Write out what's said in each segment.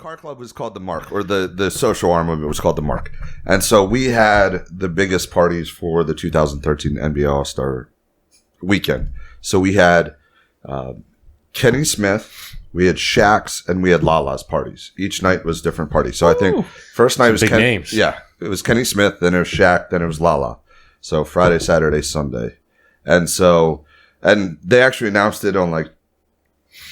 car club was called the Mark, or the social arm of it was called the Mark. And so we had the biggest parties for the 2013 NBA All-Star weekend. So we had Kenny Smith, we had Shaq's, and we had Lala's parties. Each night was different parties. So I think first night was big names. Yeah, it was Kenny Smith, then it was Shaq, then it was Lala. So Friday, Saturday, Sunday. And they actually announced it on like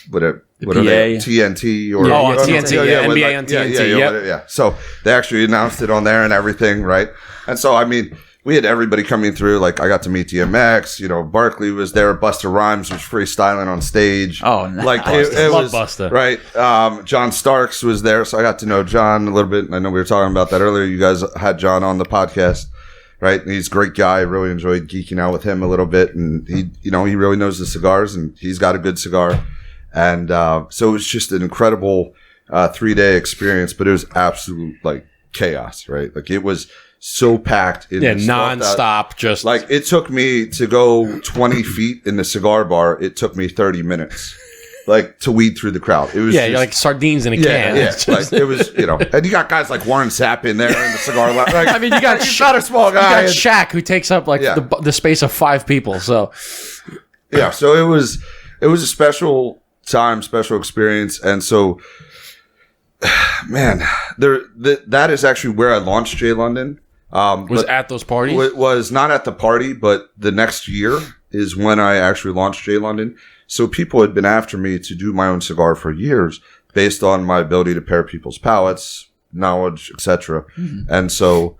what are they? TNT or TNT, NBA on TNT. Yeah. So they actually announced it on there and everything, right? And so I mean, we had everybody coming through. Like I got to meet DMX. You know, Barkley was there. Busta Rhymes was freestyling on stage. Oh, nice. Like it Love was Busta. Right. John Starks was there, so I got to know John a little bit. I know we were talking about that earlier. You guys had John on the podcast. Right. And he's a great guy. I really enjoyed geeking out with him a little bit. And he really knows the cigars and he's got a good cigar. And, so it was just an incredible, 3-day experience, but it was absolute like chaos, right? Like it was so packed. Nonstop. Just like it took me to go 20 feet in the cigar bar. It took me 30 minutes. Like to weed through the crowd. It was you're like sardines in a can. Yeah, like it was, and you got guys like Warren Sapp in there in the cigar lounge. Like, I mean, you got not a small guy. You got Shaq who takes up like the space of 5 people. So yeah, so it was a special time, special experience, and so man, that is actually where I launched J London. Was at those parties? It was not at the party, but the next year is when I actually launched J London. So people had been after me to do my own cigar for years based on my ability to pair people's palates, knowledge, etc. Mm-hmm. And so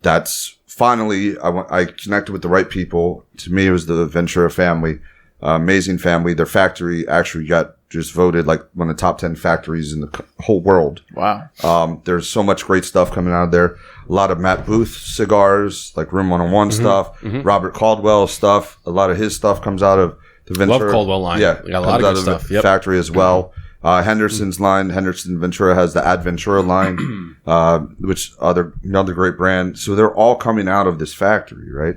that's finally, I connected with the right people. To me, it was the Ventura family, amazing family. Their factory actually got just voted like one of the top 10 factories in the whole world. Wow. There's so much great stuff coming out of there. A lot of Matt Booth cigars, like Room 101 stuff, Robert Caldwell stuff. A lot of his stuff comes out of the Ventura. Love Caldwell line. Yeah. We got a lot of good stuff. Yep. Factory as well. Henderson's line, Henderson Ventura has the Adventura line, which another great brand. So they're all coming out of this factory, right?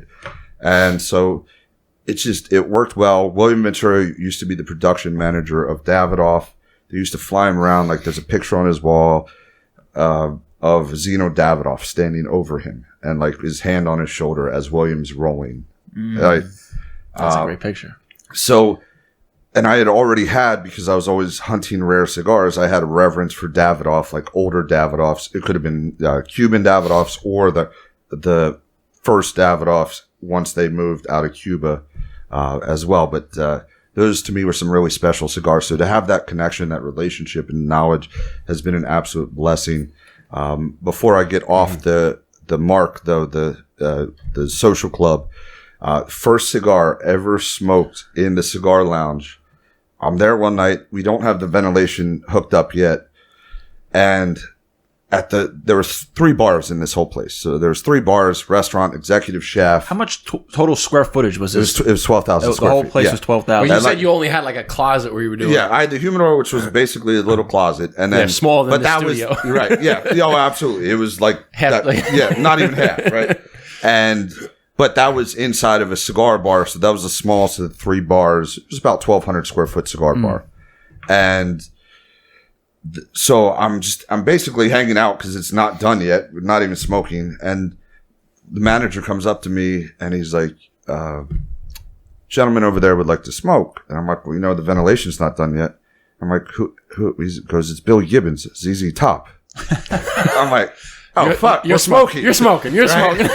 And so it worked well. William Ventura used to be the production manager of Davidoff. They used to fly him around. Like there's a picture on his wall, of Zeno Davidoff standing over him and like his hand on his shoulder as William's rolling. Right? That's a great picture. So, and I had already had, because I was always hunting rare cigars, I had a reverence for Davidoff, like older Davidoffs. It could have been Cuban Davidoffs or the first Davidoffs once they moved out of Cuba as well. But those to me were some really special cigars. So to have that connection, that relationship and knowledge has been an absolute blessing. Before I get off the mark, though, the social club, first cigar ever smoked in the cigar lounge. I'm there one night. We don't have the ventilation hooked up yet. And there was 3 bars in this whole place. So there was 3 bars, restaurant, executive chef. How much total square footage was this? It was 12,000 square feet. The whole place was 12,000. Well, you said you only had like a closet where you were doing. Yeah, I had the humidor, which was basically a little closet, and then smaller than the studio. Was right. Yeah, absolutely. It was like half. Not even half. Right, but that was inside of a cigar bar, so that was the smallest of the 3 bars. It was about 1,200 square foot cigar bar, and. So I'm basically hanging out because it's not done yet. We're not even smoking. And the manager comes up to me and he's like, gentleman over there would like to smoke. And I'm like, well, the ventilation's not done yet. I'm like, who? He goes, it's Billy Gibbons, ZZ Top. I'm like, oh, fuck, you're smoking. You're smoking. You're smoking.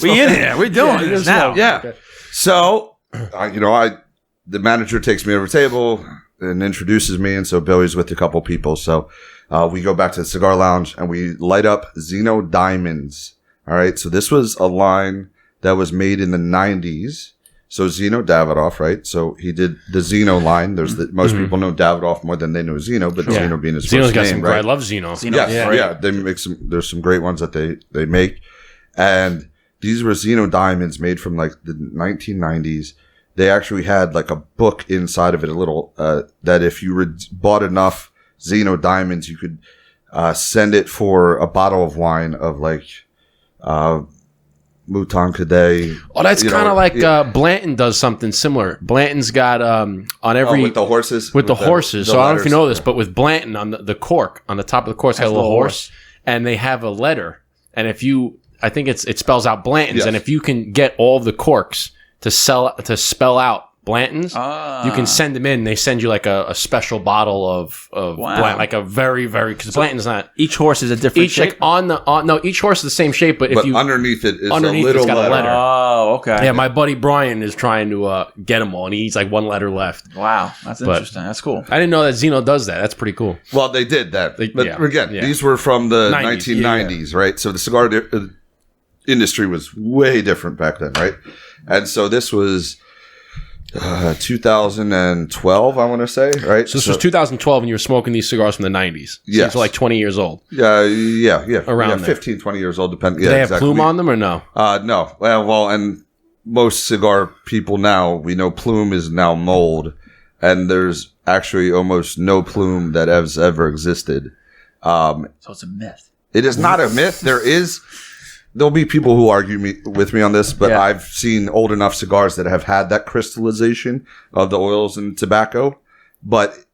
We in here. We're doing this now. Yeah. Okay. So, the manager takes me over the table and introduces me, and so Billy's with a couple people. So we go back to the cigar lounge and we light up Zeno Diamonds. All right, so this was a line that was made in the 90s. So Zeno Davidoff, right? So he did the Zeno line. There's most people know Davidoff more than they know Zeno, but Zeno being his Zeno's first got name, some right? I love Zeno. Yeah. They make there's some great ones that they make, and these were Zeno Diamonds made from like the 1990s. They actually had like a book inside of it, a little, that if you bought enough Zeno Diamonds, you could, send it for a bottle of wine of like, Mouton Cadet. Oh, that's kind of like Blanton does something similar. Blanton's got on every with the horses. With the horses. So I don't know if you know this, but with Blanton on the cork on the top of the cork has a little horse, and they have a letter. And if you, I think it spells out Blanton's, and if you can get all of the corks to spell out Blanton's, you can send them in. They send you like a special bottle of Blanton, like a very, very, because Blanton's not. Each horse is a different shape? Like each horse is the same shape, but if you. Underneath it is a little letter. Oh, okay. Yeah, my buddy Brian is trying to get them all, and he's like one letter left. Wow, that's interesting. That's cool. I didn't know that Zeno does that. That's pretty cool. Well, they did that. These were from the 1990s, right? So the cigar industry was way different back then, right? And so this was 2012, I want to say, right? So this was 2012, and you were smoking these cigars from the 90s. Yes. So like 20 years old. Yeah. Around 15, 20 years old, depending. Do they have plume on them or no? No. Well, and most cigar people now, we know plume is now mold, and there's actually almost no plume that has ever existed. So it's a myth. It is not a myth. There'll be people who argue with me on this, but I've seen old enough cigars that have had that crystallization of the oils and tobacco. But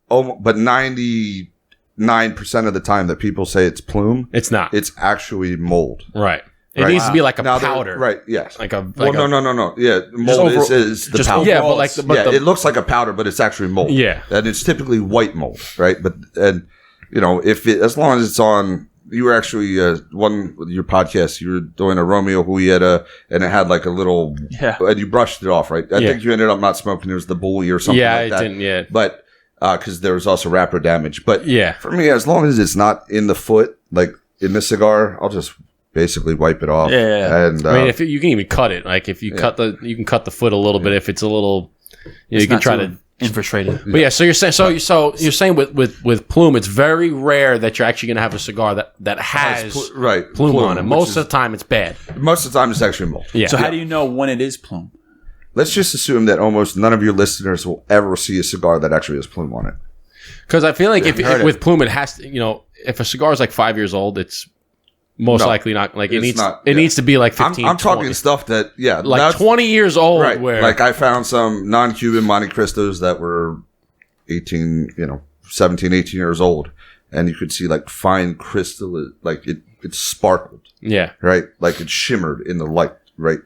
99% of the time that people say it's plume, it's not. It's actually mold. Right. It needs to be like a powder. Right, yes. No. Yeah, mold is the powder. Yeah, but it looks like a powder, but it's actually mold. Yeah. And it's typically white mold, right? As long as it's on... You were actually one with your podcast. You were doing a Romeo Julieta, and it had like a little, and you brushed it off, right? I think you ended up not smoking. It was the bully or something like that. Didn't yet. But because there was also wrapper damage. But yeah, for me, as long as it's not in the foot, like in the cigar, I'll just basically wipe it off. Yeah. And I mean, if you can even cut it, like if you you can cut the foot a little bit. If it's a little, you can try to infiltrate it. But so you're saying you're saying with plume, it's very rare that you're actually going to have a cigar that has plume on it. Most of the time, it's bad. Most of the time, it's actually mold. Yeah. So how do you know when it is plume? Let's just assume that almost none of your listeners will ever see a cigar that actually has plume on it. Because I feel like if with plume, it has to. If a cigar is like 5 years old, it's most likely not. Like it needs to be like 15. I'm talking stuff that like 20 years old. Right. Where like I found some non-Cuban Monte Cristos that were 17, 18 years old, and you could see like fine crystal, like it sparkled. Yeah. Right. Like it shimmered in the light. Right.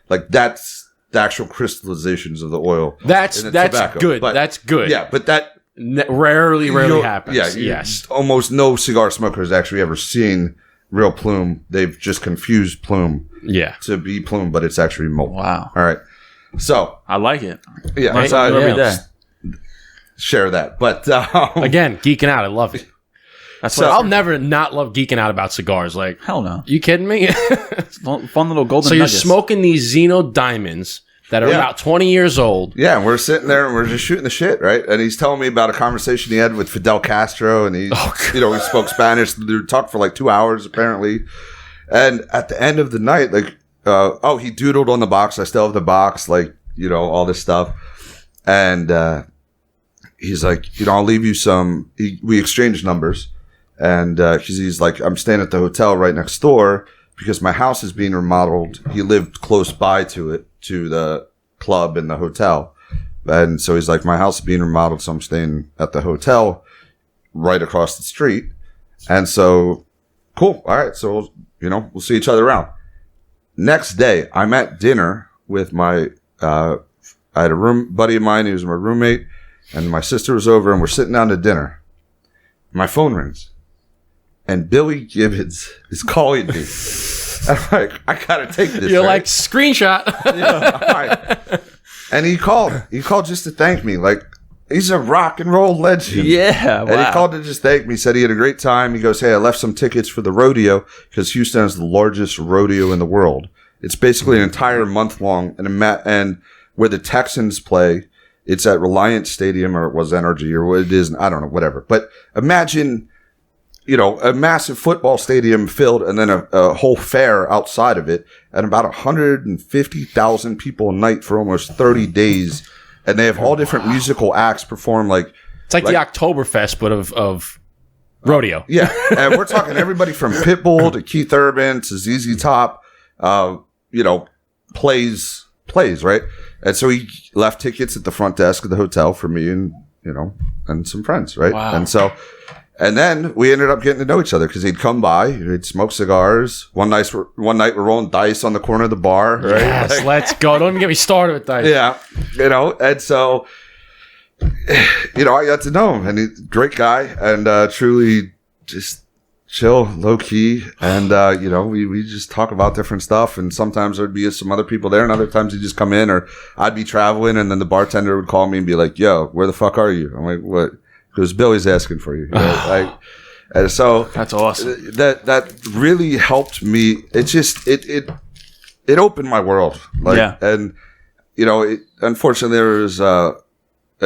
Like that's the actual crystallizations of the oil. That's tobacco. Good. But, that's good. Yeah, but that rarely happens. Yeah. Yes. Almost no cigar smoker has actually ever seen real plume. They've just confused plume to be plume, but it's actually mold. Wow. All right. So I like it. Yeah. Every day. Share that. But again, geeking out. I love it. I'll never not love geeking out about cigars. Like, hell no. You kidding me? Fun little golden So nuggets. you're smoking these Zeno Diamonds that are about 20 years old. Yeah, and we're sitting there and we're just shooting the shit, right? And he's telling me about a conversation he had with Fidel Castro, and he spoke Spanish. They talked for like 2 hours apparently. And at the end of the night, like, he doodled on the box. I still have the box, like, all this stuff. And he's like, I'll leave you some. We exchanged numbers, and he's like, I'm staying at the hotel right next door because my house is being remodeled. He lived close by to the club and the hotel. And so he's like, my house is being remodeled, so I'm staying at the hotel right across the street. And so, cool. All right. So, we'll see each other around. Next day, I'm at dinner with I had a buddy of mine who was my roommate, and my sister was over, and we're sitting down to dinner. My phone rings, and Billy Gibbons is calling me. I'm like, I gotta take this. You're like, screenshot. Right. And he called just to thank me. Like, he's a rock and roll legend. Yeah. Wow. And he called to just thank me. Said he had a great time. He goes, hey, I left some tickets for the rodeo because Houston is the largest rodeo in the world. It's basically an entire month long, and where the Texans play, it's at Reliant Stadium, or it was NRG, or what it is. I don't know, whatever. But imagine, a massive football stadium filled, and then a whole fair outside of it, and about 150,000 people a night for almost 30 days. And they have all different musical acts perform. It's like the Oktoberfest, but of rodeo. Yeah. And we're talking everybody from Pitbull to Keith Urban to ZZ Top. plays, right? And so he left tickets at the front desk of the hotel for me and some friends, right? Wow. And then we ended up getting to know each other because he'd come by, he'd smoke cigars. One night we're rolling dice on the corner of the bar, right? Yes, let's go. Don't even get me started with dice. Yeah, and so I got to know him, and he's a great guy, and truly just chill, low key, and we just talk about different stuff. And sometimes there'd be some other people there, and other times he'd just come in, or I'd be traveling, and then the bartender would call me and be like, "Yo, where the fuck are you?" I'm like, "What?" Because Billy's asking for you. And so that's awesome. That really helped me. It just it opened my world. And unfortunately there was a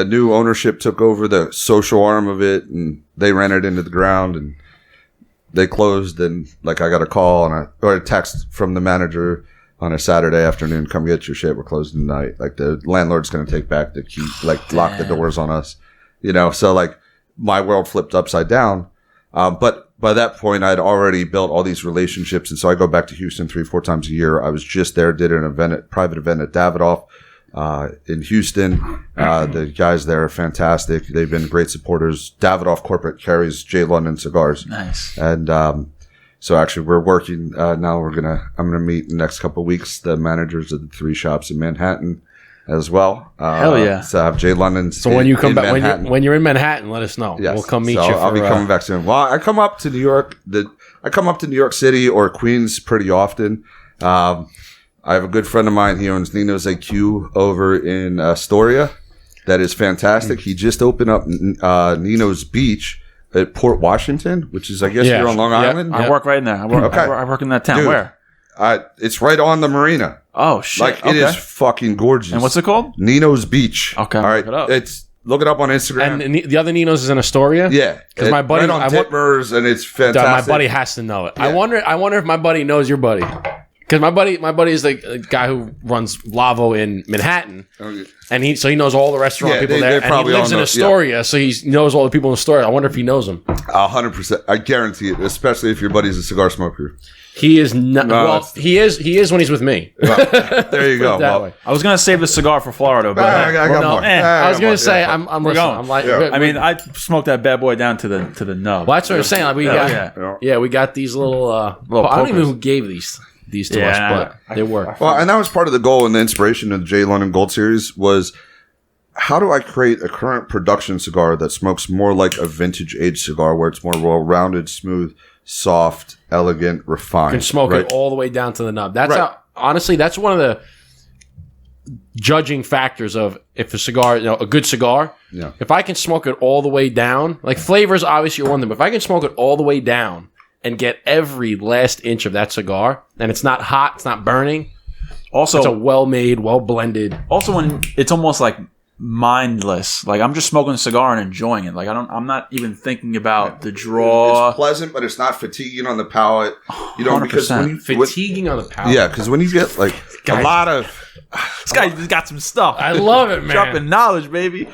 new ownership took over the social arm of it, and they ran it into the ground, and they closed. And I got a call or a text from the manager on a Saturday afternoon, "Come get your shit. We're closing tonight." The landlord's going to take back the key, lock the doors on us. So my world flipped upside down. But by that point, I'd already built all these relationships. And so I go back to Houston 3-4 times a year. I was just there, did a private event at Davidoff, in Houston. The guys there are fantastic. They've been great supporters. Davidoff corporate carries J. London Cigars. Nice. And, so actually we're working, now I'm going to meet in the next couple of weeks, the managers of the 3 shops in Manhattan as well. Hell yeah. So I have J. London's. So when you come back, when you're in Manhattan, let us know. Yes. We'll come meet you. I'll be coming back soon. Well, I come up to New York. I come up to New York City or Queens pretty often. I have a good friend of mine. He owns Nino's AQ over in Astoria. That is fantastic. He just opened up Nino's Beach at Port Washington, which is, I guess, you're on Long Island. I work right in there. I work in that town. Dude, where? It's right on the marina. Oh shit! It is fucking gorgeous. And what's it called? Nino's Beach. Okay, all right. Look it up on Instagram. And the other Nino's is in Astoria. Yeah, because my buddy on Titmers, and it's fantastic. My buddy has to know it. Yeah. I wonder if my buddy knows your buddy. Because my buddy is the guy who runs Lavo in Manhattan, and he knows all the restaurant people there, and he lives in Astoria, so he knows all the people in Astoria. I wonder if he knows them. 100%, I guarantee it. Especially if your buddy's a cigar smoker. He is not. He is when he's with me. Well, there you go. I was gonna save the cigar for Florida, but I got more. I was gonna say I'm listening. I'm like, I mean, I smoked that bad boy down to the nub. Well, that's what I'm saying. We got these little. I don't even know who gave these to us, but they work. Well, and that was part of the goal and the inspiration of the J. London Gold Series was, how do I create a current production cigar that smokes more like a vintage aged cigar, where it's more well-rounded, smooth, soft, elegant, refined. You can smoke it all the way down to the nub. That's how, honestly, that's one of the judging factors of if a cigar, a good cigar. Yeah. If I can smoke it all the way down, like flavors obviously are one thing, but if I can smoke it all the way down and get every last inch of that cigar, and it's not hot, it's not burning. Also, it's a well-made, well-blended. Also, when it's almost like mindless, like I'm just smoking a cigar and enjoying it. Like I'm not even thinking about the draw. It's pleasant, but it's not fatiguing on the palate. You know, 100%. Because fatiguing on the palate. Yeah, because when you get like a lot of this guy's got some stuff. I love it, man. Dropping knowledge, baby.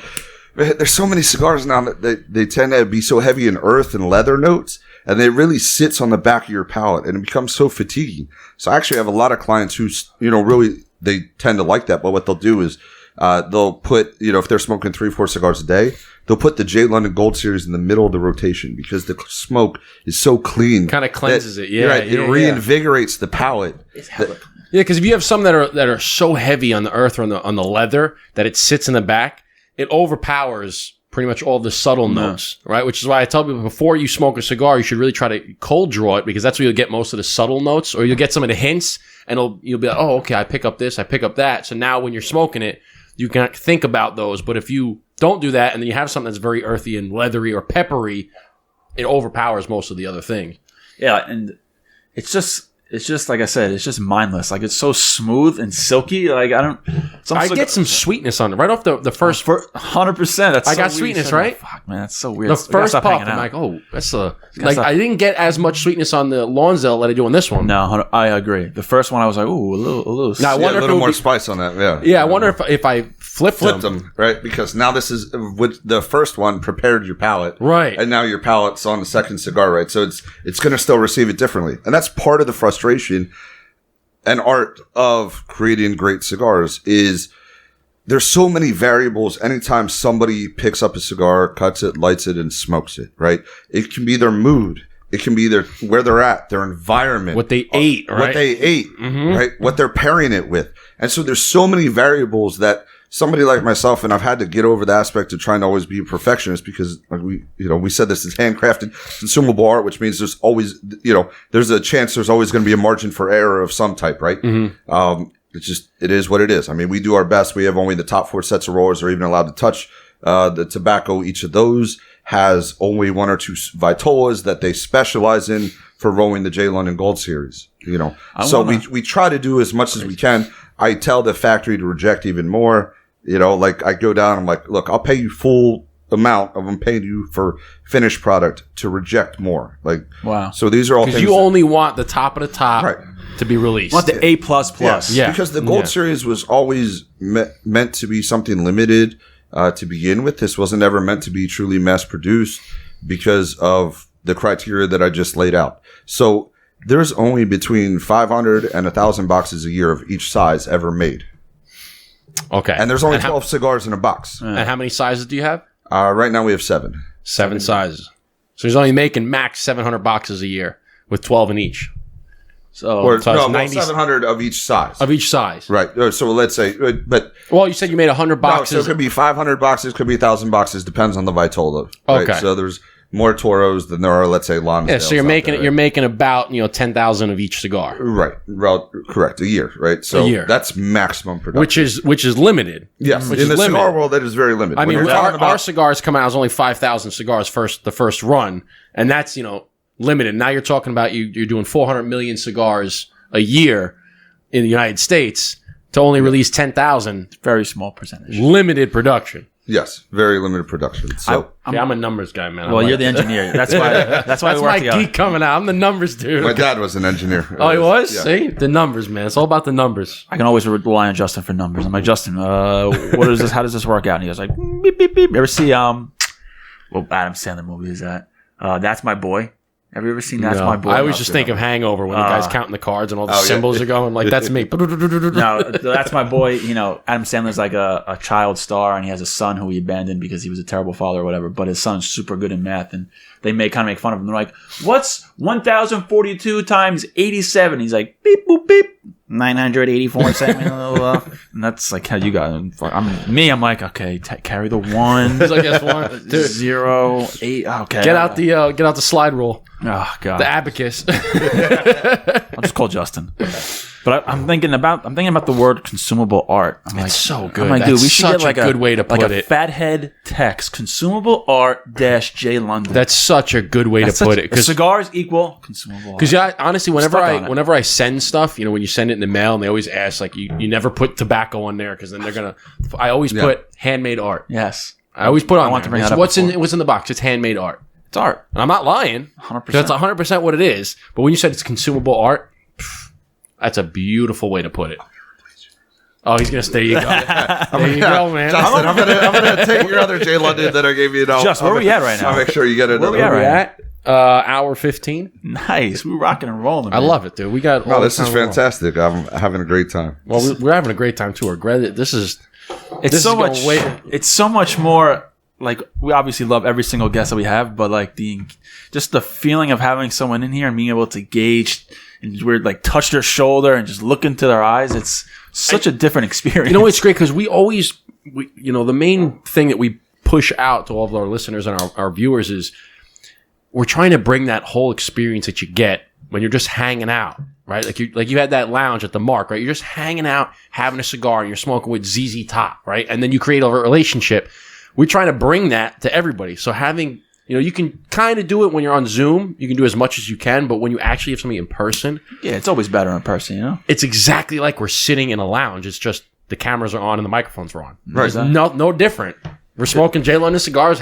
There's so many cigars now that they tend to be so heavy in earth and leather notes, and it really sits on the back of your palate, and it becomes so fatiguing. So I actually have a lot of clients who, really, they tend to like that, but what they'll do is they'll put, if they're smoking 3-4 cigars a day, they'll put the J. London Gold Series in the middle of the rotation because the smoke is so clean. Kind of cleanses it, yeah. Right, it reinvigorates the palate. Yeah, because if you have some that are so heavy on the earth or on the leather that it sits in the back, it overpowers pretty much all the subtle notes, right? Which is why I tell people before you smoke a cigar, you should really try to cold draw it because that's where you'll get most of the subtle notes, or you'll get some of the hints, and you'll be like, oh, okay, I pick up this, I pick up that. So now when you're smoking it, you can think about those. But if you don't do that and then you have something that's very earthy and leathery or peppery, it overpowers most of the other things. Yeah, and it's just like I said, it's just mindless. Like it's so smooth and silky. Like I get some sweetness on it right off the first. 100%. That's I got sweetness, right? Fuck, man, that's so weird. The first puff, I'm like, oh, that's I didn't get as much sweetness on the Lonsdale that I do on this one. No, I agree. The first one, I was like, ooh, a little. Now, I wonder a little more spice on that. Yeah. Yeah, I wonder if I flipped them, right? Because now this is with the first one prepared your palate, right? And now your palate's on the second cigar, right? So it's going to still receive it differently, and that's part of the frustration an art of creating great cigars is there's so many variables. Anytime somebody picks up a cigar, cuts it, lights it, and smokes it, right? It can be their mood. It can be where they're at, their environment. What they ate, right? What they ate, right? What they're pairing it with. And so there's so many variables that somebody like myself, and I've had to get over the aspect of trying to always be a perfectionist because we said this is handcrafted consumable art, which means there's always, there's a chance there's always going to be a margin for error of some type, right? It is what it is. I mean, we do our best. We have only the top 4 sets of rollers are even allowed to touch the tobacco. Each of those has only 1 or 2 vitolas that they specialize in for rolling the J. London Gold Series, we try to do as much as we can. I tell the factory to reject even more, like I go down, I'm like, look, I'll pay you full amount of I'm paying you for finished product to reject more. Like, wow. So these are all things you only want the top of the top to be released. Want the A++. Yeah. Because the Gold Series was always meant to be something limited to begin with. This wasn't ever meant to be truly mass produced because of the criteria that I just laid out. So there's only between 500 and 1,000 boxes a year of each size ever made. Okay. And there's only 12 cigars in a box. And how many sizes do you have? Right now we have 7. 7 sizes. So he's only making max 700 boxes a year with 12 in each. So, 700 of each size. Of each size. Right. So let's say, but... Well, you said you made 100 boxes. No, so it could be 500 boxes, could be 1,000 boxes, depends on the Vitola. Right? Okay. So there's more Toros than there are, let's say, Lonsdales. Yeah, so you're making about 10,000 of each cigar. Right. Correct. A year, right? So a year. That's maximum production. Which is limited. Yes. Which in is the limited. cigar world, that is very limited. I mean, our cigars come out as only 5,000 cigars the first run, and that's, limited. Now you're talking about you're doing 400 million cigars a year in the United States to only release 10,000. Very small percentage. Limited production. Yes, very limited production. So I'm a numbers guy, man. Well, you're the engineer. That's why we work together. Geek coming out. I'm the numbers dude. My dad was an engineer. Oh, he was? Yeah. See? The numbers, man. It's all about the numbers. I can always rely on Justin for numbers. I'm like, Justin, what is this? How does this work out? And he goes like, beep, beep, beep. You ever see, what Adam Sandler movie is that? That's My Boy. Have you ever seen That's My Boy? I always just think of Hangover when the guy's counting the cards and all the symbols are going. Like, that's me. No, That's My Boy. Adam Sandler's like a child star, and he has a son who he abandoned because he was a terrible father or whatever. But his son's super good in math, and they kind of make fun of him. They're like, "What's 1,042 times 87?" He's like, "Beep boop beep." 984 and that's like how you got it. I'm like, okay, carry the 1. He's like, yes, 1, 2, 0, 8. Okay, get out the slide rule. Oh god, the abacus. I'll just call Justin. But I'm thinking about the word consumable art. It's so good. I'm like, dude, we should get like a good way to put it. Fathead text, consumable art -J London. That's such a good way to put it. Because cigars equal consumable art. Because honestly, whenever I send stuff, when you send it in the mail, and they always ask, like, you never put tobacco on there because then they're gonna. I always put handmade art. Yes, I always put on. I want there. to bring that up. What's in the box? It's handmade art. It's art, and I'm not lying. 100%. That's 100% what it is. But when you said it's consumable art. That's a beautiful way to put it. Oh, he's gonna stay. You go. There you go, man. Justin, I'm gonna take your other J London that I gave you. Just where are we at right now? I'll make sure you get it. Where are we at? Hour 15. Nice. We're rocking and rolling. I love it, dude. We got. No, this is fantastic. I'm having a great time. Well, we're having a great time too. It's so much more. Like, we obviously love every single guest that we have, but like just the feeling of having someone in here and being able to gauge and we're like touch their shoulder and just look into their eyes. It's such a different experience. It's great because we the main thing that we push out to all of our listeners and our viewers is we're trying to bring that whole experience that you get when you're just hanging out, right? Like you had that lounge at the Mark, right? You're just hanging out, having a cigar, and you're smoking with ZZ Top, right? And then you create a relationship. We're trying to bring that to everybody. So having, you can kind of do it when you're on Zoom. You can do as much as you can, but when you actually have somebody in person. Yeah, it's always better in person, It's exactly like we're sitting in a lounge. It's just the cameras are on and the microphones are on. Right. No different. We're smoking J. London cigars,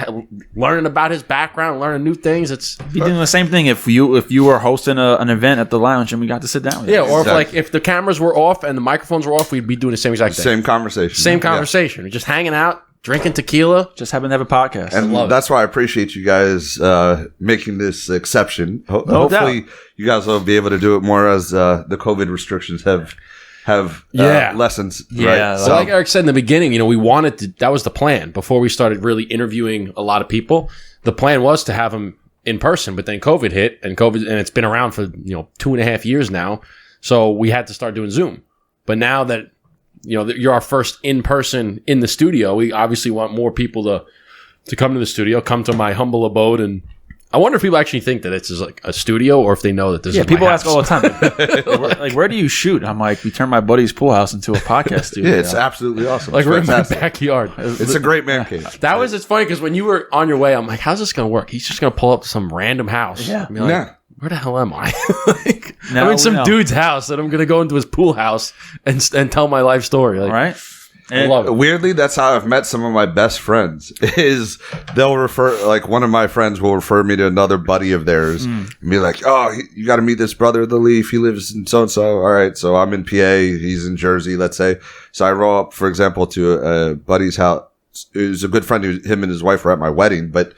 learning about his background, learning new things. Be doing the same thing if you were hosting an event at the lounge and we got to sit down with you. Yeah, or if the cameras were off and the microphones were off, we'd be doing the same exact thing. Same conversation. We're just hanging out, drinking tequila. Just happen to have a podcast. And that's why I appreciate you guys making this exception. Hopefully, you guys will be able to do it more as the COVID restrictions have lessened. Yeah. Right? So like Eric said in the beginning, we wanted to. That was the plan before we started really interviewing a lot of people. The plan was to have them in person, but then COVID hit, and it's been around for 2.5 years now. So we had to start doing Zoom. But now that you're our first in person in the studio, we obviously want more people to come to the studio, come to my humble abode, and I wonder if people actually think that it's like a studio or if they know that this is my people house. ask all the time, like, where do you shoot? I'm like, we turned my buddy's pool house into a podcast studio. Yeah, it's absolutely awesome. Like we're in my backyard. It's a great man cave. It's funny because when you were on your way, I'm like, how's this going to work? He's just going to pull up to some random house. Yeah. And be like, where the hell am I? I'm in some dude's house and I'm going to go into his pool house and tell my life story. Like, right? I love it. Weirdly, that's how I've met some of my best friends. Is they'll refer, like one of my friends will refer me to another buddy of theirs and be like, "Oh, you got to meet this brother of the Leaf. He lives in so and so." All right, so I'm in PA. He's in Jersey. Let's say. So I roll up, for example, to a buddy's house. It was a good friend. Him and his wife were at my wedding, but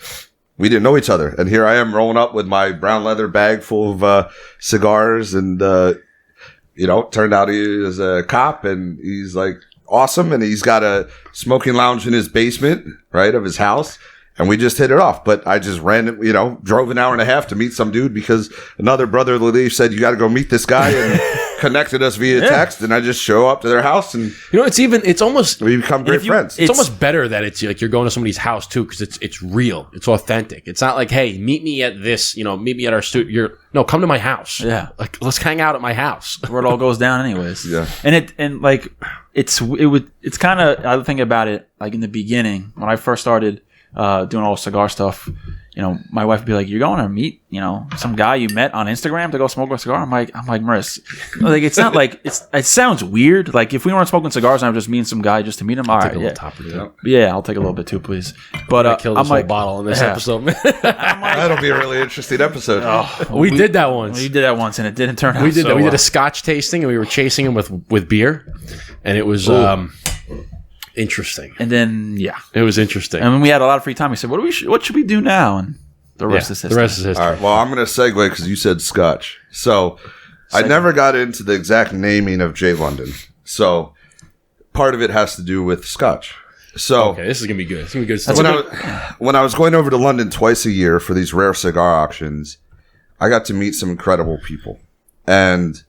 we didn't know each other. And here I am rolling up with my brown leather bag full of cigars, and turned out he was a cop, and he's like awesome, and he's got a smoking lounge in his basement, right, of his house, and we just hit it off. But I just drove an hour and a half to meet some dude because another brother of the Leaf said, you got to go meet this guy, and connected us via text, and I just show up to their house, and it's almost we become great friends. It's almost better that it's like you're going to somebody's house too, because it's real, it's authentic. It's not like, hey, meet me at this, meet me at our studio. No, come to my house. Yeah, like let's hang out at my house where it all goes down, anyways. Yeah, it's kind of, I think about it like in the beginning when I first started doing all cigar stuff. My wife would be like, "You're going to meet, some guy you met on Instagram to go smoke a cigar?" I'm like, Maris, like it's not like it sounds weird. Like if we weren't smoking cigars and I'm just meeting some guy just to meet him, all right, yeah, I'll take a little bit too, please. But I killed this whole bottle in this episode. That'll be a really interesting episode. We did that once. We did that once, and it didn't turn out. We did that. We did a Scotch tasting, and we were chasing him with beer, and it was interesting. And then it was interesting. And when we had a lot of free time, we said, "What should we do now?" And the rest is history. The rest is history. All right. Well, I'm going to segue because you said Scotch. So I never got into the exact naming of J. London. So part of it has to do with Scotch. So okay, this is going to be good. It's going to be good. When I was going over to London twice a year for these rare cigar auctions, I got to meet some incredible people, and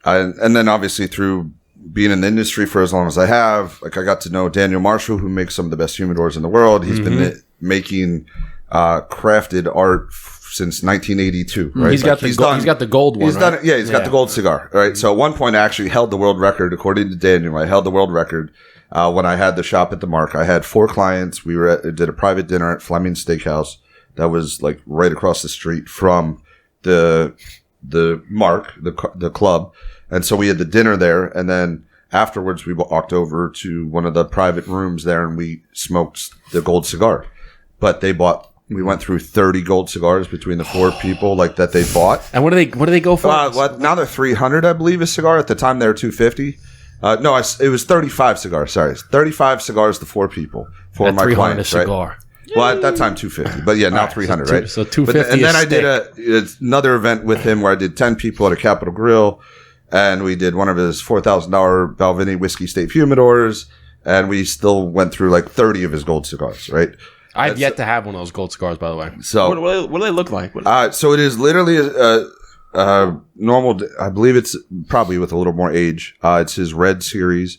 then obviously through being in the industry for as long as I have, like I got to know Daniel Marshall, who makes some of the best humidors in the world. He's been making crafted art since 1982. Right, he's got the gold one. He's done it. Yeah, he's got the gold cigar. Right. So at one point, I actually held the world record, according to Daniel. I held the world record when I had the shop at the Mark. I had 4 clients. We did a private dinner at Fleming's Steakhouse that was like right across the street from the Mark, the club. And so we had the dinner there, and then afterwards we walked over to one of the private rooms there, and we smoked the gold cigar. But we went through 30 gold cigars between the 4 people that they bought. And what do they go for? Now they're 300, I believe, a cigar. At the time they were 250. No, it was 35 cigars. Sorry, 35 cigars to 4 people for at my clients. A cigar. Right? Well, at that time 250, but yeah, now 300, right? So 250. And then I did another event with him where I did 10 people at a Capitol Grill. And we did one of his $4,000 Balvenie Whiskey State humidors, and we still went through 30 of his gold cigars, right? I've yet to have one of those gold cigars, by the way. So what do they look like? So it is literally a normal, I believe it's probably with a little more age. It's his Red Series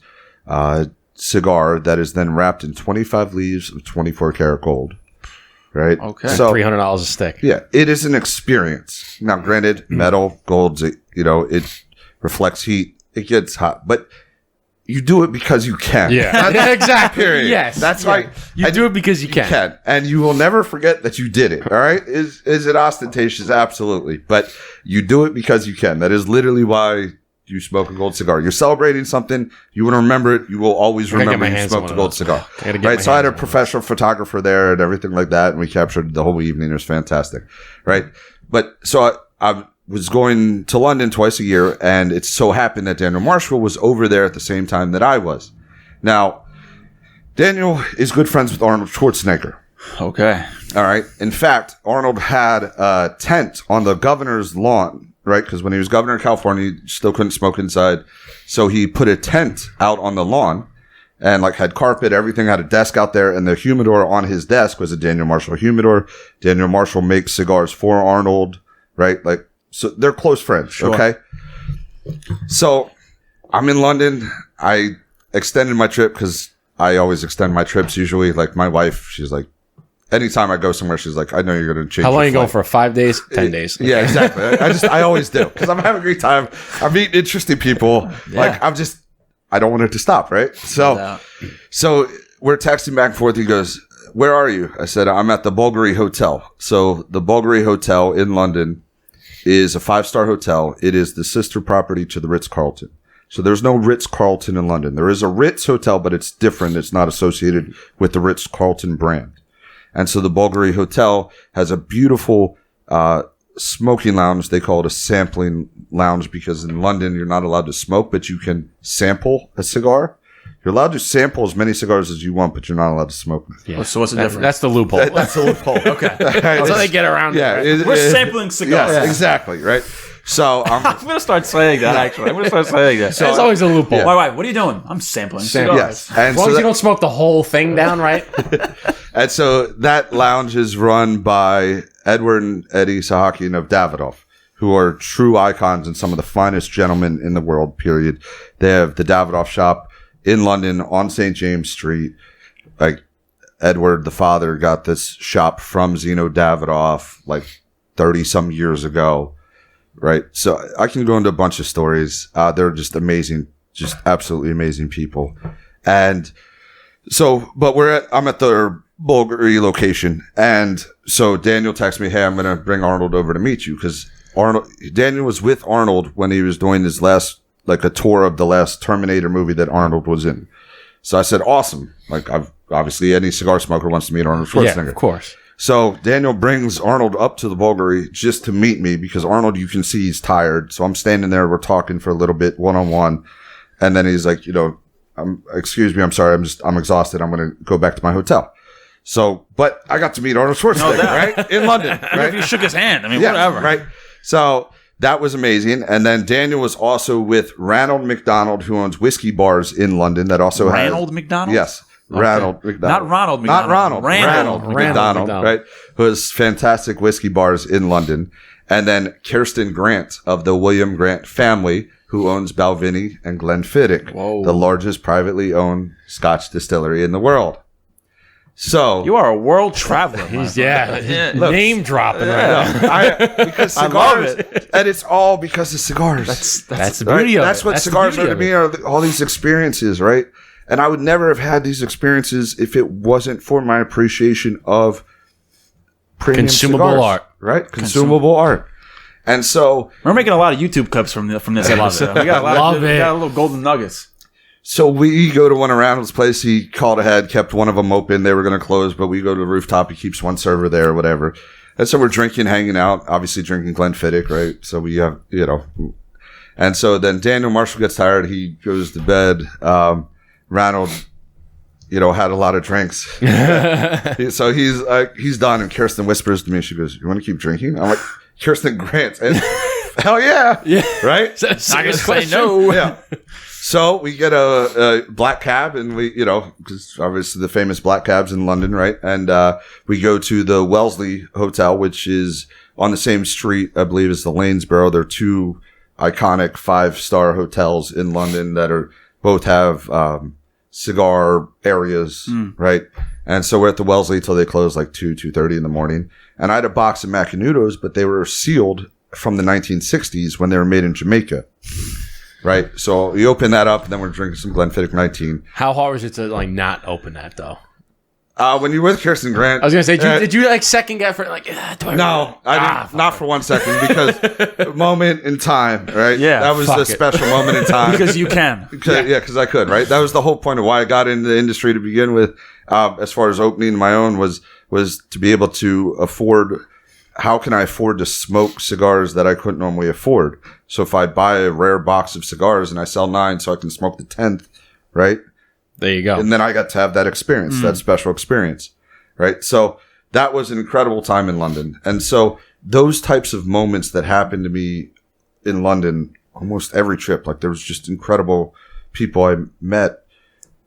cigar that is then wrapped in 25 leaves of 24 karat gold. Right? Okay. So $300 a stick. Yeah. It is an experience. Now, granted, metal, gold, it reflects heat. It gets hot. But you do it because you can. Yeah. Exactly. Period. Yes. That's why you do it because you can. And you will never forget that you did it. All right? Is it ostentatious? Absolutely. But you do it because you can. That is literally why you smoke a gold cigar. You're celebrating something. You want to remember it. You will always remember you smoked a gold cigar. Right? So I had a professional photographer there and everything like that, and we captured the whole evening. It was fantastic. Right? But so I was going to London twice a year, and it so happened that Daniel Marshall was over there at the same time that I was. Now, Daniel is good friends with Arnold Schwarzenegger. Okay. All right. In fact, Arnold had a tent on the governor's lawn, right? Because when he was governor of California, he still couldn't smoke inside. So he put a tent out on the lawn and like had carpet, everything, had a desk out there. And the humidor on his desk was a Daniel Marshall humidor. Daniel Marshall makes cigars for Arnold, right? Like, so they're close friends. Sure. Okay. So I'm in London. I extended my trip because I always extend my trips usually. Like my wife, she's like, anytime I go somewhere, she's like, I know you're going to change. How long your are you going flight. for? 5 days? 10 days? Yeah, exactly. I always do because I'm having a great time. I'm meeting interesting people. Yeah. Like I don't want it to stop. Right. So we're texting back and forth. He goes, "Where are you?" I said, "I'm at the Bulgari Hotel." So the Bulgari Hotel in London is a 5-star hotel. It is the sister property to the Ritz-Carlton. So there's no Ritz-Carlton in London. There is a Ritz hotel, but it's different. It's not associated with the Ritz-Carlton brand. And so the Bulgari Hotel has a beautiful smoking lounge. They call it a sampling lounge because in London, you're not allowed to smoke, but you can sample a cigar. You're allowed to sample as many cigars as you want, but you're not allowed to smoke them. Yeah. So what's the difference? That's the loophole. That's the loophole. Okay. That's how they get around Yeah. it. Right? We're sampling cigars. Yes, exactly. Right. So I'm going to start saying that, actually. I'm going to start saying that. There's always a loophole. My wife, what are you doing? I'm sampling cigars. yes. And As long as you don't smoke the whole thing down, right? And so that lounge is run by Edward and Eddie Sahakian of Davidoff, who are true icons and some of the finest gentlemen in the world, period. They have the Davidoff shop in London on St. James Street. Like Edward, the father, got this shop from Zeno Davidoff like 30 some years ago. Right. So I can go into a bunch of stories. They're just amazing, just absolutely amazing people. And so, but I'm at the Bulgari location. And so Daniel texts me, "Hey, I'm going to bring Arnold over to meet you." Because Daniel was with Arnold when he was doing his last, like a tour of the last Terminator movie that Arnold was in. So I said, awesome. Like obviously any cigar smoker wants to meet Arnold Schwarzenegger. Yeah, of course. So Daniel brings Arnold up to the Bulgari just to meet me because Arnold, you can see he's tired. So I'm standing there. We're talking for a little bit one-on-one. And then he's like, excuse me, I'm sorry. I'm exhausted. I'm going to go back to my hotel. So, but I got to meet Arnold Schwarzenegger, right? In London, right? If you shook his hand, I mean, whatever. Right. So that was amazing. And then Daniel was also with Ranald McDonald, who owns whiskey bars in London that also has... Ranald McDonald? Yes. Okay. Ranald McDonald. Not Ronald McDonald. Not Ronald. Ranald McDonald, right? Who has fantastic whiskey bars in London. And then Kirsten Grant of the William Grant family, who owns Balvenie and Glenfiddich, the largest privately owned Scotch distillery in the world. So you are a world traveler. Name dropping right now. Because cigars, and it's all because of cigars. That's the beauty of it. That's what cigars are to me, are all these experiences, right? And I would never have had these experiences if it wasn't for my appreciation of premium consumable cigars, art, right? Consumable art. And so we're making a lot of YouTube clips from this episode. We got a little golden nuggets. So we go to one of Randall's place. He called ahead, kept one of them open. They were going to close, but we go to the rooftop. He keeps one server there or whatever. And so we're drinking, hanging out, obviously drinking Glenfiddich, right? So we have, and so then Daniel Marshall gets tired. He goes to bed. Ranald, had a lot of drinks. So he's done. And Kirsten whispers to me, she goes, "You want to keep drinking?" I'm like, Kirsten Grant. And hell yeah. Yeah. Right? I can say no. Yeah. So we get a black cab and we, because obviously the famous black cabs in London, right? And we go to the Wellesley Hotel, which is on the same street, I believe, as the Lanesborough. They're two iconic 5-star hotels in London that both have cigar areas, right? And so we're at the Wellesley till they close like 2:30 in the morning. And I had a box of Macanudos, but they were sealed from the 1960s when they were made in Jamaica. Right. So we open that up and then we're drinking some Glenfiddich 19. How hard was it to not open that though? When you're with Kirsten Grant, I was gonna say, did you second guess for like? No, I didn't. Not for 1 second because moment in time, right? Yeah, that was the special moment in time because you can. Because I could, right? That was the whole point of why I got into the industry to begin with. As far as opening my own was to be able to afford. How can I afford to smoke cigars that I couldn't normally afford? So if I buy a rare box of cigars and I sell 9 so I can smoke the 10th, right? There you go. And then I got to have that experience, that special experience, right? So that was an incredible time in London. And so those types of moments that happened to me in London, almost every trip, like there was just incredible people I met,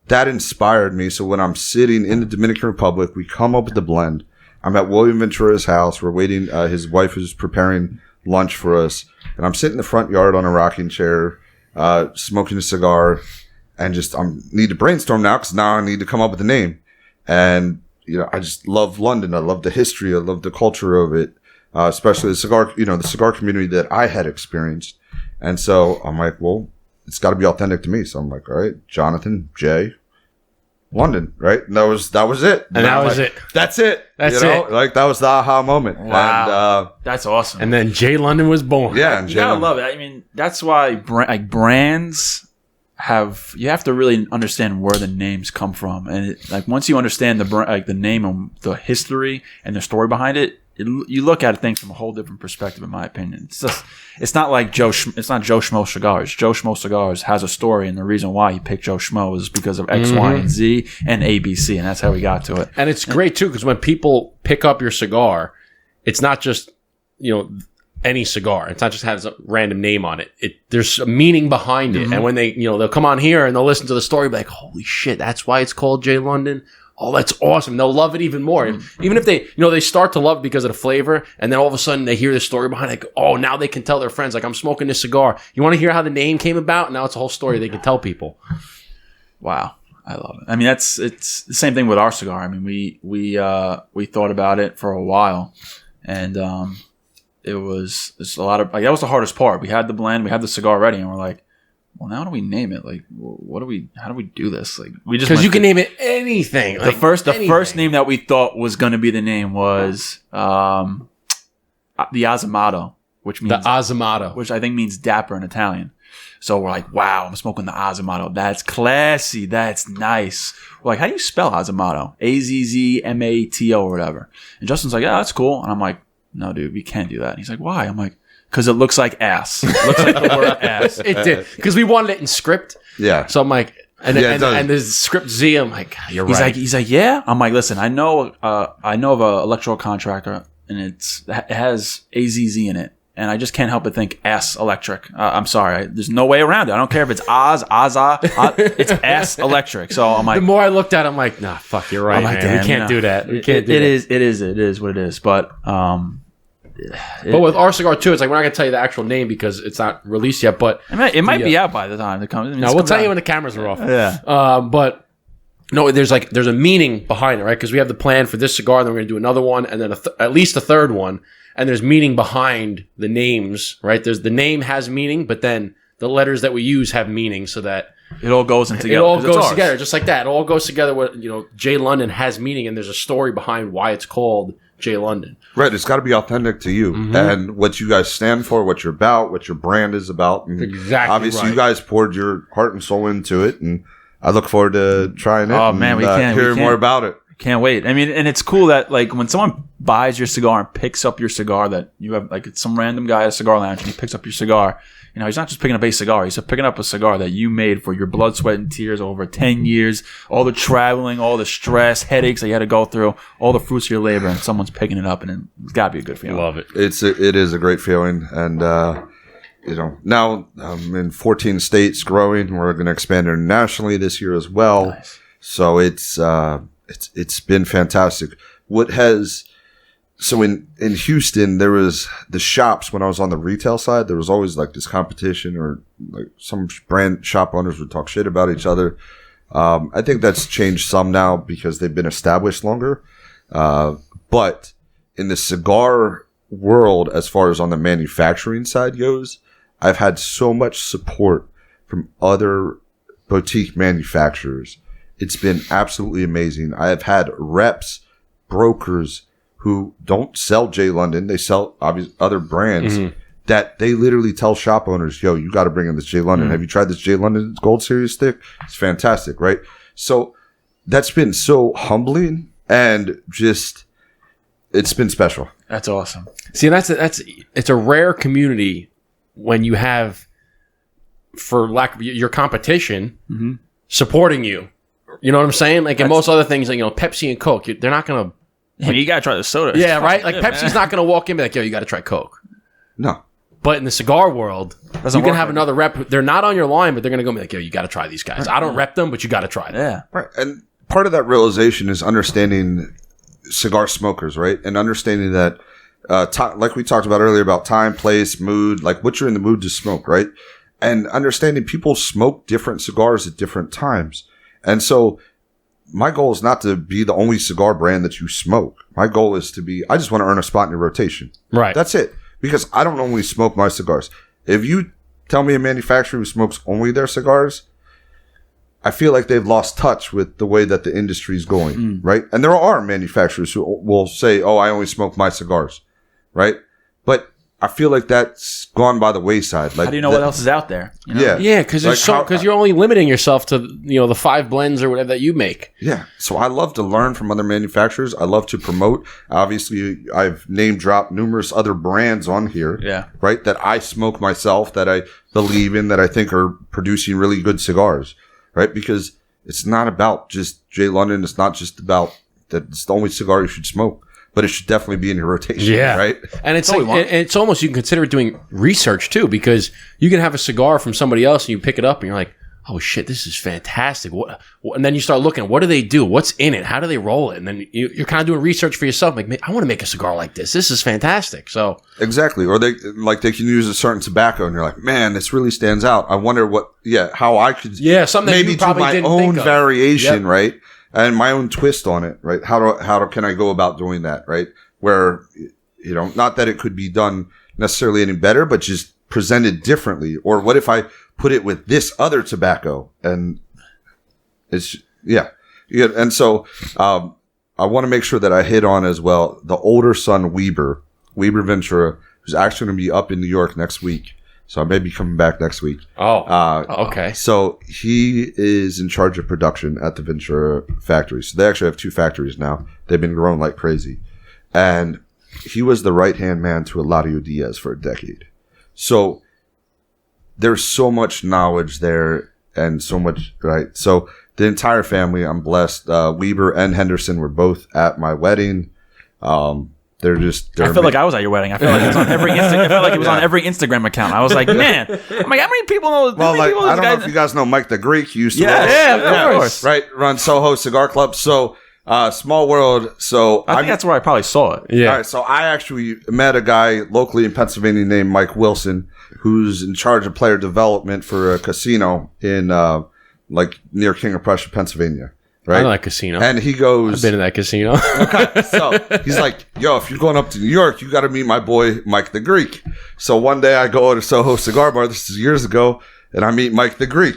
that inspired me. So when I'm sitting in the Dominican Republic, we come up with the blend. I'm at William Ventura's house. We're waiting. His wife is preparing lunch for us. And I'm sitting in the front yard on a rocking chair, smoking a cigar. And just, I need to brainstorm now because now I need to come up with a name. And, I just love London. I love the history. I love the culture of it, especially the cigar community that I had experienced. And so I'm like, well, it's got to be authentic to me. So I'm like, all right, Jonathan J, London, right? And that was it. And that was it. That's it. That's it. Like that was the aha moment. Wow. And, that's awesome. And then J London was born. Yeah. And you gotta love it. I mean, that's why brands you have to really understand where the names come from. And once you understand the name and the history and the story behind it, you look at things from a whole different perspective, in my opinion. It's not like it's not Joe Schmo Cigars. Joe Schmo Cigars has a story, and the reason why he picked Joe Schmo is because of X, Y, and Z and ABC, and that's how we got to it. And it's great too, because when people pick up your cigar, it's not just any cigar. It's not just has a random name on it. There's a meaning behind it. And when they they'll come on here and they'll listen to the story, be like, holy shit, that's why it's called J London. Oh, that's awesome. They'll love it even more. Even if they, they start to love it because of the flavor, and then all of a sudden they hear the story behind it, like, oh, now they can tell their friends, like, I'm smoking this cigar. You want to hear how the name came about? Now it's a whole story they can tell people. Wow. I love it. I mean, it's the same thing with our cigar. I mean, we thought about it for a while, and it's a lot of, that was the hardest part. We had the blend, we had the cigar ready, and we're like, well, now how do we name it? Like, how do we do this? Like, we just, because you can name it anything. The first name that we thought was going to be the name was the Azamato, which means which I think means dapper in Italian. So we're like, wow, I'm smoking the Azamato. That's classy. That's nice. We're like, how do you spell Azamato? Azzmato or whatever. And Justin's like, yeah, that's cool. And I'm like, no, dude, we can't do that. And he's like, why? I'm like, because it looks like ass. It looks like the word ass. It did. Because we wanted it in script. Yeah. So I'm like, and there's script Z. I'm like, you're right. He's like, yeah. I'm like, listen, I know of an electrical contractor, and it has AZZ in it. And I just can't help but think ass electric. I'm sorry. There's no way around it. I don't care if it's it's ass electric. So I'm like, the more I looked at it, I'm like, nah, fuck, you're right, like, man. We can't do that. We can't do that. It is what it is. But with our cigar too, it's like we're not gonna tell you the actual name because it's not released yet. But it might be out by the time it comes. No, we'll tell you when the cameras are off. Yeah. But no, there's a meaning behind it, right? Because we have the plan for this cigar, then we're gonna do another one, and then at least a third one. And there's meaning behind the names, right? The name has meaning, but then the letters that we use have meaning, so that it all goes together. It all goes together, just like that. It all goes together. With J London has meaning, and there's a story behind why it's called J London. Right. It's got to be authentic to you and what you guys stand for, what you're about, what your brand is about. And exactly. Obviously, right. You guys poured your heart and soul into it, and I look forward to trying it. Oh man, we can't hear more about it. Can't wait. I mean, and it's cool that like when someone buys your cigar and picks up your cigar that you have, like it's some random guy at a cigar lounge and he picks up your cigar. He's not just picking up a cigar. He's picking up a cigar that you made for your blood, sweat, and tears over 10 years. All the traveling, all the stress, headaches that you had to go through, all the fruits of your labor, and someone's picking it up, and it's got to be a good feeling. Love it. It is a great feeling, and now I'm in 14 states, growing. We're going to expand internationally this year as well. Nice. So it's been fantastic. So in Houston, there was the shops. When I was on the retail side, there was always like this competition, or like some brand shop owners would talk shit about each other. I think that's changed some now because they've been established longer. But in the cigar world, as far as on the manufacturing side goes, I've had so much support from other boutique manufacturers. It's been absolutely amazing. I have had reps, brokers who don't sell J London. They sell other brands that they literally tell shop owners, yo, you got to bring in this J London. Have you tried this J London Gold Series stick? It's fantastic, right? So that's been so humbling, and just, it's been special. That's awesome. See, it's a rare community when you have, for lack of your competition, supporting you. You know what I'm saying? Like in most other things, like, Pepsi and Coke, they're not going to. Yeah, you got to try the soda. Yeah, right? Like Pepsi's not going to walk in and be like, yo, you got to try Coke. No. But in the cigar world, you can have another rep. They're not on your line, but they're going to go and be like, yo, you got to try these guys. I don't rep them, but you got to try them. Yeah. Right. And part of that realization is understanding cigar smokers, right? And understanding that, like we talked about earlier, about time, place, mood, like what you're in the mood to smoke, right? And understanding people smoke different cigars at different times. And so my goal is not to be the only cigar brand that you smoke. My goal is to be, I just want to earn a spot in your rotation. Right. That's it. Because I don't only smoke my cigars. If you tell me a manufacturer who smokes only their cigars, I feel like they've lost touch with the way that the industry is going, right? And there are manufacturers who will say, oh, I only smoke my cigars, right? But I feel like that's gone by the wayside. Like, how do you know what else is out there? You know? Yeah, because you're only limiting yourself to the 5 blends or whatever that you make. Yeah, so I love to learn from other manufacturers. I love to promote. Obviously, I've name dropped numerous other brands on here. Yeah, right. That I smoke myself, that I believe in, that I think are producing really good cigars. Right, because it's not about just J. London. It's not just about that. It's the only cigar you should smoke. But it should definitely be in your rotation, right? And it's it's almost, you can consider it doing research too, because you can have a cigar from somebody else and you pick it up and you're like, oh shit, this is fantastic. And then you start looking, what do they do? What's in it? How do they roll it? And then you're kind of doing research for yourself. Like, I want to make a cigar like this. This is fantastic. So exactly. Or they can use a certain tobacco and you're like, man, this really stands out. I wonder how I could something maybe you probably do my own variation, right? And my own twist on it, right? How can I go about doing that, right? Where, not that it could be done necessarily any better, but just presented differently. Or what if I put it with this other tobacco? And it's, yeah. And so, I want to make sure that I hit on as well the older son, Weber Ventura, who's actually going to be up in New York next week. So I may be coming back next week. Okay. So he is in charge of production at the Ventura factory. So they actually have 2 factories now. They've been growing like crazy. And he was the right-hand man to Eladio Diaz for a decade. So there's so much knowledge there and so much, right? So the entire family, I'm blessed. Weber and Henderson were both at my wedding. I feel like I was at your wedding. I feel like it was on every every Instagram account. I was like, man, how many people know? Well, I don't know if you guys know Mike the Greek. He used to of course. Right, run Soho Cigar Club. So small world. So I think that's where I probably saw it. Yeah. All right, so I actually met a guy locally in Pennsylvania named Mike Wilson, who's in charge of player development for a casino in near King of Prussia, Pennsylvania. Right? I know that casino. And he goes... I've been in that casino. Okay. So he's like, yo, if you're going up to New York, you got to meet my boy, Mike the Greek. So one day I go to Soho Cigar Bar, this is years ago, and I meet Mike the Greek.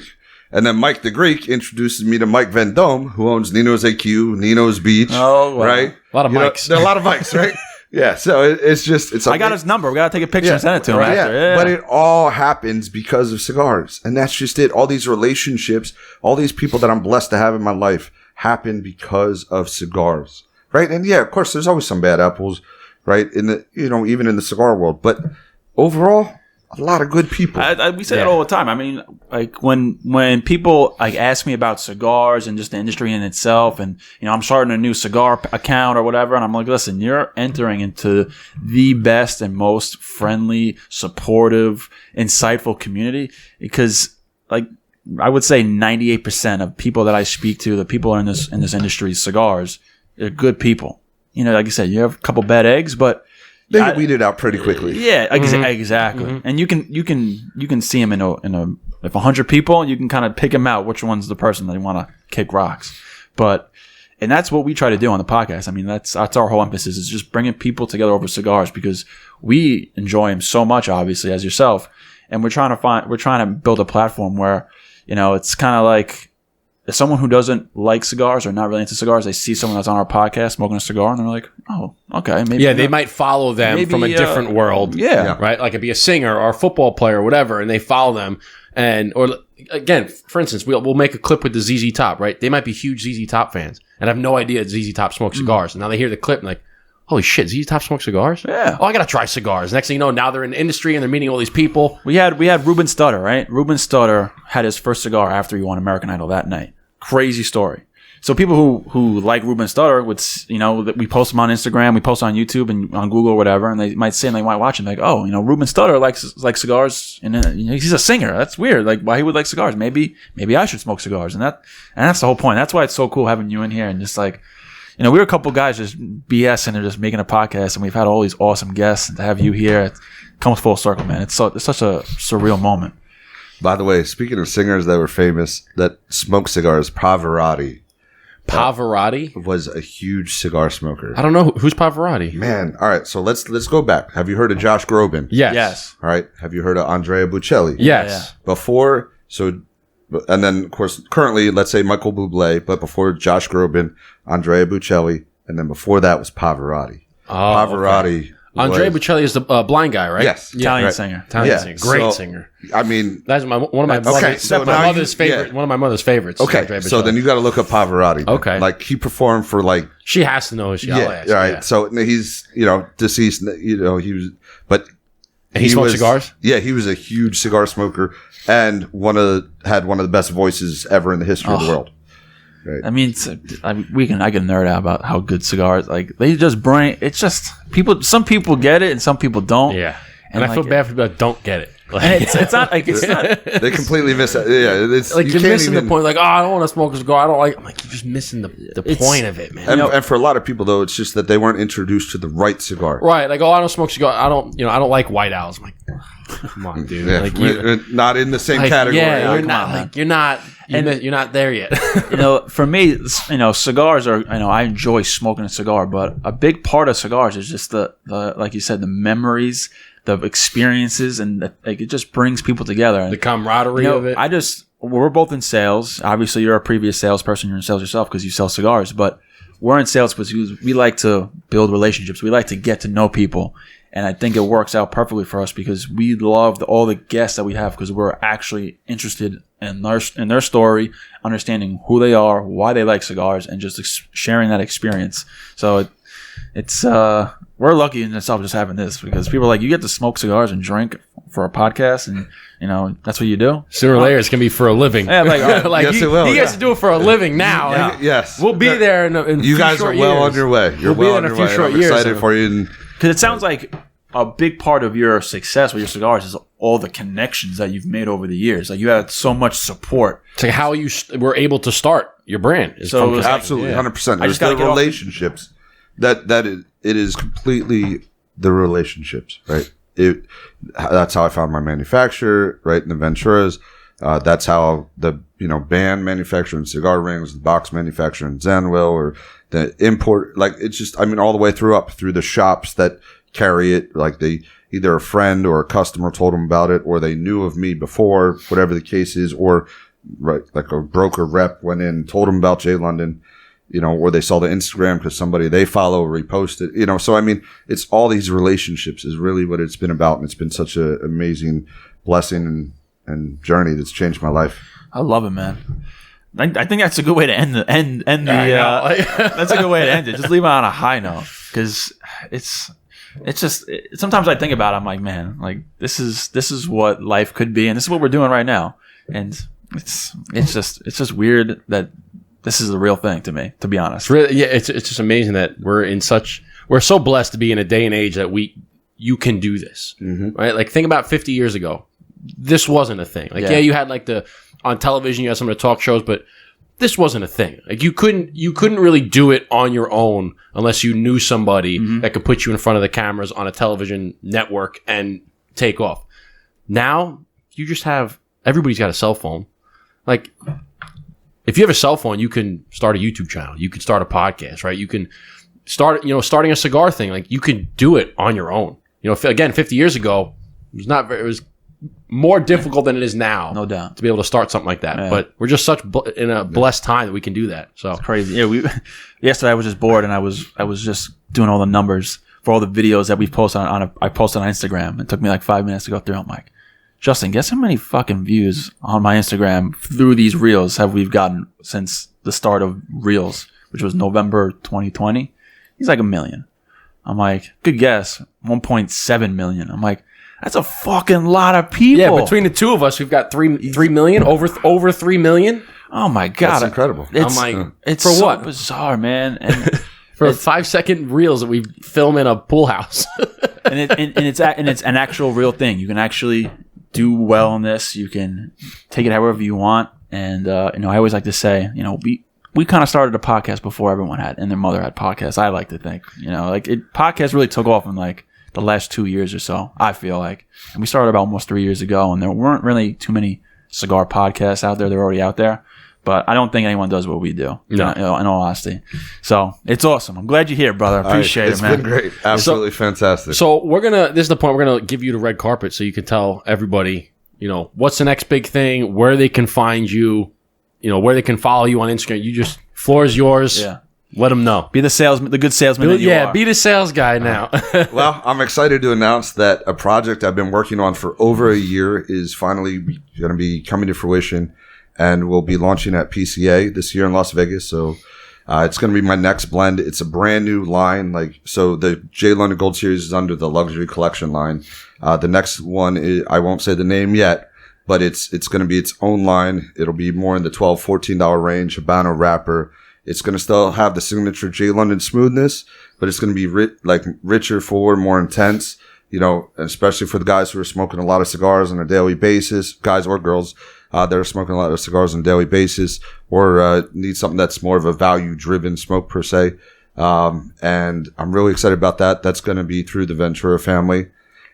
And then Mike the Greek introduces me to Mike Vendome, who owns Nino's AQ, Nino's Beach. Oh, wow. Right? A lot of mics. There are a lot of mics, right? Yeah. So it's I got his number. We got to take a picture and send it to him after. Yeah. But it all happens because of cigars. And that's just it. All these relationships, all these people that I'm blessed to have in my life happen because of cigars, right? And yeah, of course, there's always some bad apples, right? In the even in the cigar world, but overall, a lot of good people. We say that all the time. I mean, like when people ask me about cigars and just the industry in itself, and I'm starting a new cigar account or whatever, and I'm like, listen, you're entering into the best and most friendly, supportive, insightful community, because I would say 98% of people that I speak to, the people in this industry, cigars, they're good people. Like you said, you have a couple bad eggs, but they get weeded out pretty quickly. Yeah, exactly. Mm-hmm. And you can see them if 100 people, you can kind of pick them out which one's the person that you want to kick rocks. And that's what we try to do on the podcast. I mean, that's our whole emphasis, is just bringing people together over cigars, because we enjoy them so much, obviously, as yourself, and we're trying to build a platform where it's kind of like if someone who doesn't like cigars or not really into cigars, they see someone that's on our podcast smoking a cigar, and they're like, oh, okay, maybe. Yeah, they might follow them from a different world. Yeah. Right? Like it'd be a singer or a football player or whatever, and they follow them. Or again, for instance, we'll make a clip with the ZZ Top, right? They might be huge ZZ Top fans and have no idea that ZZ Top smokes cigars. And now they hear the clip and like, holy shit, ZZ Top smokes cigars? Yeah. Oh, I got to try cigars. Next thing you know, now they're in the industry and they're meeting all these people. We had Ruben Studdard, right? Ruben Studdard had his first cigar after he won American Idol that night. Crazy story. So people who like Ruben Studdard would, we post them on Instagram, we post on YouTube and on Google or whatever, and they might say and they might watch and like, oh, Ruben Studdard likes cigars, and he's a singer. That's weird. Like, why he would like cigars? Maybe I should smoke cigars, and that's the whole point. That's why it's so cool having you in here and just like, we were a couple guys just BSing and just making a podcast, and we've had all these awesome guests, and to have you here, it comes full circle, man. It's such a surreal moment. By the way, speaking of singers that were famous that smoked cigars, Pavarotti. Pavarotti was a huge cigar smoker. I don't know who's Pavarotti. Man, all right. So let's go back. Have you heard of Josh Groban? Yes. All right. Have you heard of Andrea Bocelli? Yes. Before, and then of course, currently, let's say Michael Bublé, but before Josh Groban, Andrea Bocelli, and then before that was Pavarotti. Oh, Pavarotti. Okay. Andrea Bocelli is the blind guy, right? Yes. Italian singer. Singer. Great singer. I mean, that's one of my mother's favorite. Yeah. One of my mother's favorites. Okay, so then you got to look up Pavarotti. Then. Okay, like he performed for like. She has to know. Right. Yeah. So he's deceased. He was, but and he smoked cigars. Yeah, he was a huge cigar smoker and had one of the best voices ever in the history of the world. Right. I mean, I can nerd out about how good cigars, like, they just bring, it's just, some people get it and some people don't. Yeah. And I feel bad for people that don't get it. Like, it's not like, it's not. They completely miss it. Yeah. It's like, you're missing the point. Like, oh, I don't want to smoke a cigar. I don't like, I'm like, you're just missing the point of it, man. And for a lot of people, though, it's just that they weren't introduced to the right cigar. Right. Like, oh, I don't smoke cigar. I don't like White Owls. I'm like, come on, dude. Yeah, like, you're not in the same category. Yeah, you're not there yet. For me, cigars are, I enjoy smoking a cigar, but a big part of cigars is just the like you said, the memories, the experiences, and it just brings people together. The camaraderie of it. We're both in sales. Obviously, you're a previous salesperson. You're in sales yourself because you sell cigars, but we're in sales because we like to build relationships. We like to get to know people. And I think it works out perfectly for us because we love all the guests that we have because we're actually interested in their story, understanding who they are, why they like cigars, and just sharing that experience. So it's we're lucky in itself just having this because people are like, you get to smoke cigars and drink for a podcast, and that's what you do. Sooner or later, it's gonna be for a living. Yeah, like yes, it will. He gets to do it for a living now. Yeah. Yes, we'll be there in you guys are well on your way. You're well on your way. I'm excited for you. Because it sounds like a big part of your success with your cigars is all the connections that you've made over the years. Like, you had so much support. It's like how you were able to start your brand. So absolutely, 100%. There's the relationships it is completely the relationships, right? That's how I found my manufacturer, right? In the Venturas. That's how the band manufacturer and cigar rings, the box manufacturer in Zenwell, or the import. Like, it's just, all the way through the shops that carry it. Like, they either a friend or a customer told them about it, or they knew of me before, whatever the case is, or right, like a broker rep went in, told them about J London, or they saw the Instagram because somebody they follow reposted, so it's all these relationships is really what it's been about, and it's been such an amazing blessing and journey that's changed my life. I love it, man. I think that's a good way to end the that's a good way to end it. Just leave it on a high note, because it's just sometimes I think about it, I'm like, man, like this is what life could be, and this is what we're doing right now, and it's just weird that this is the real thing to me, to be honest. It's just amazing that we're so blessed to be in a day and age that you can do this, right? Like, think about 50 years ago, this wasn't a thing. Like, you had like on television, you had some of the talk shows, but this wasn't a thing. Like, you couldn't really do it on your own unless you knew somebody that could put you in front of the cameras on a television network and take off. Now, you just everybody's got a cell phone. Like, if you have a cell phone, you can start a YouTube channel. You can start a podcast, right? You can starting a cigar thing. Like, you can do it on your own. Again, 50 years ago, it was more difficult than it is now, no doubt, to be able to start something like that. Yeah. But we're just in a blessed time that we can do that. So it's crazy. Yeah, yesterday I was just bored, and I was just doing all the numbers for all the videos that we've posted I posted on Instagram. It took me like 5 minutes to go through. I'm like, Justin, guess how many fucking views on my Instagram through these reels have we gotten since the start of reels, which was November 2020? He's like 1 million. I'm like, good guess, 1.7 million. I'm like, that's a fucking lot of people. Yeah, between the two of us, we've got 3 million, over 3 million. Oh my god, That's incredible. It's, I'm like, it's for so what? bizarre, man. And For 5-second reels that we film in a pool house. and it's an actual real thing. You can actually do well in this. You can take it however you want. And I always like to say, we kind of started a podcast before everyone had, and their mother had podcasts. I like to think, podcasts really took off in like the last 2 years or so. I feel like, and we started about almost 3 years ago, and there weren't really too many cigar podcasts out there. They're already out there. But I don't think anyone does what we do, in all honesty. So it's awesome. I'm glad you're here, brother. Appreciate it, man. It's been great. Absolutely fantastic. So this is the point. We're going to give you the red carpet so you can tell everybody, what's the next big thing, where they can find you, where they can follow you on Instagram. Floor is yours. Yeah. Let them know. Be the good salesman that you are. Yeah, be the sales guy now. Well, I'm excited to announce that a project I've been working on for over a year is finally going to be coming to fruition. And we'll be launching at PCA this year in Las Vegas. So it's going to be my next blend. It's a brand new line. So the J. London Gold Series is under the Luxury Collection line. The next one is, I won't say the name yet, but it's going to be its own line. It'll be more in the $12, $14 range, Habano wrapper. It's going to still have the signature J. London smoothness, but it's going to be richer, fuller, more intense. Especially for the guys who are smoking a lot of cigars on a daily basis, guys or girls. They're smoking a lot of cigars on a daily basis or need something that's more of a value-driven smoke per se. And I'm really excited about that. That's going to be through the Ventura family.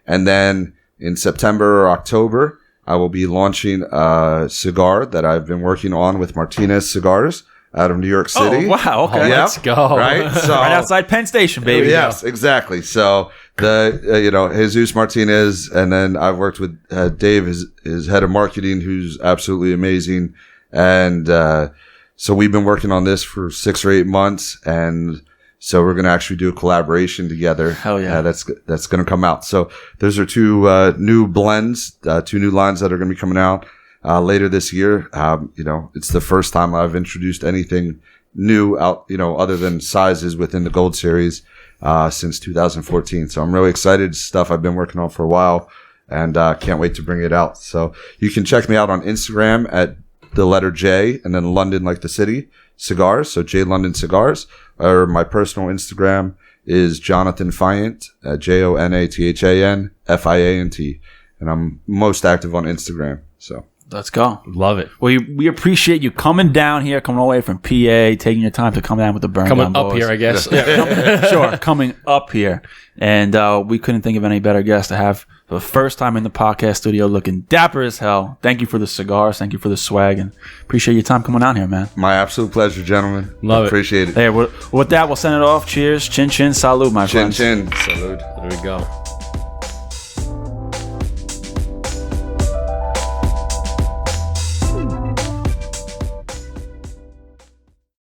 And then in September or October, I will be launching a cigar that I've been working on with Martinez Cigars out of New York City. Oh, wow. Okay. Yeah. Let's go. Right? So, right outside Penn Station, baby. Yes, exactly. So Jesus Martinez, and then I've worked with Dave, his head of marketing, who's absolutely amazing. And so we've been working on this for 6 or 8 months, and so we're going to actually do a collaboration together. Hell yeah. That's going to come out. So those are 2 new blends, 2 new lines that are going to be coming out later this year. It's the first time I've introduced anything new out, other than sizes within the Gold Series since 2014. So I'm really excited. It's stuff I've been working on for a while, and can't wait to bring it out. So you can check me out on Instagram at the letter J and then London like the city, Cigars. So J London Cigars. Or my personal Instagram is Jonathan Fiant, JONATHAN FIANT. And I'm most active on Instagram. So let's go. Love it. Well, we appreciate you coming down here, coming all the way from PA, taking your time to come down with the burn. Coming up here, I guess. Sure, coming up here. And we couldn't think of any better guest to have for the first time in the podcast studio, looking dapper as hell. Thank you for the cigars. Thank you for the swag. And appreciate your time coming on here, man. My absolute pleasure, gentlemen. Love it. Appreciate it. Hey, with that, we'll send it off. Cheers. Chin chin. Salud, my friends. Chin chin. Salud. There we go.